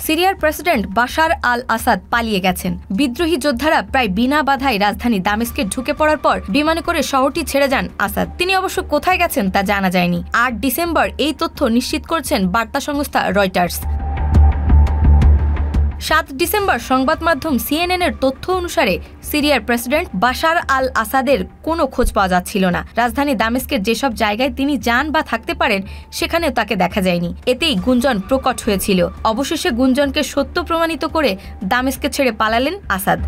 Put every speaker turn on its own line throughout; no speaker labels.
সিরিয়ার president Bashar আল আসাদ পালিয়ে গেছেন। বিদ্রোহী যোদ্ধারা প্রায় বিনা বাধায় রাজধানী দামেস্কে ঢুকে পড়ার পর বিমানে করে শহরটি ছেড়ে যান আসাদ। তিনি অবশ্য কোথায় গেছেন তা জানা যায়নি। ৮ ডিসেম্বর এই তথ্য নিশ্চিত করছেন বার্তা সংস্থা রয়টার্স। ৭ ডিসেম্বর সংবাদ মাধ্যম সিএনএন-এর তথ্য অনুসারে সিরিয়ার প্রেসিডেন্ট বাশার আল আসাদের কোনো খোঁজ পাওয়া যাচ্ছিল না। রাজধানী দামেস্কের যেসব জায়গায় তিনি যান বা থাকতে পারেন সেখানেও তাকে দেখা যায়নি। এতেই গুঞ্জন প্রকট হয়েছিল। অবশেষে গুঞ্জনকে সত্য প্রমাণিত করে দামেস্কে ছেড়ে পালালেন আসাদ।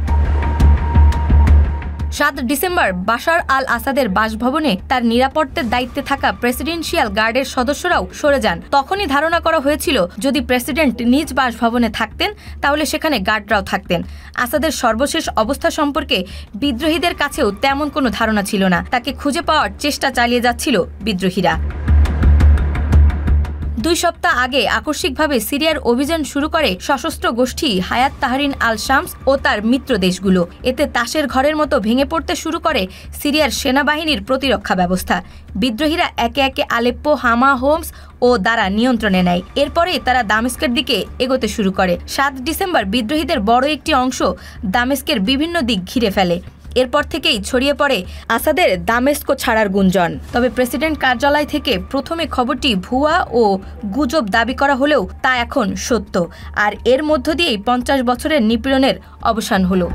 ৭ ডিসেম্বর বাশার আল আসাদের বাসভবনে তার নিরাপত্তার দায়িত্বে থাকা প্রেসিডেন্সিয়াল গার্ডের সদস্যরাও সরে যান। তখনই ধারণা করা হয়েছিল যদি প্রেসিডেন্ট নিজ বাসভবনে থাকতেন তাহলে সেখানে গার্ডরাও থাকতেন। আসাদের সর্বশেষ অবস্থা সম্পর্কে বিদ্রোহীদের কাছেও তেমন কোনো ধারণা ছিল না। তাকে খুঁজে পাওয়ার চেষ্টা চালিয়ে যাচ্ছিল বিদ্রোহীরা। ২ সপ্তাহ আগে আকস্মিকভাবে সিরিয়ার অভিযান শুরু করে সশস্ত্র গোষ্ঠী হায়াত তাহরির আল শামস ও তার মিত্র দেশগুলো। এতে তাসের ঘরের মতো ভেঙে পড়তে শুরু করে সিরিয়ার সেনাবাহিনীর প্রতিরক্ষা ব্যবস্থা। বিদ্রোহীরা একে একে আলেপ্পো, হামা, হোমস ও দারা নিয়ন্ত্রণে নেয়। এরপরেই তারা দামেস্কের দিকে এগোতে শুরু করে। ৭ ডিসেম্বর বিদ্রোহীদের বড় একটি অংশ দামেস্কের বিভিন্ন দিক ঘিরে ফেলে। এরপর থেকেই ছড়িয়ে পড়ে আসাদের দামেস্ক ছাড়ার গুঞ্জন। তবে প্রেসিডেন্ট কার্যালয় থেকে প্রথমে খবরটি ভুয়া ও গুজব দাবি করা হলেও তা এখন সত্য। আর এর মধ্য দিয়েই ৫০ বছরের নিপীড়নের অবসান হলো।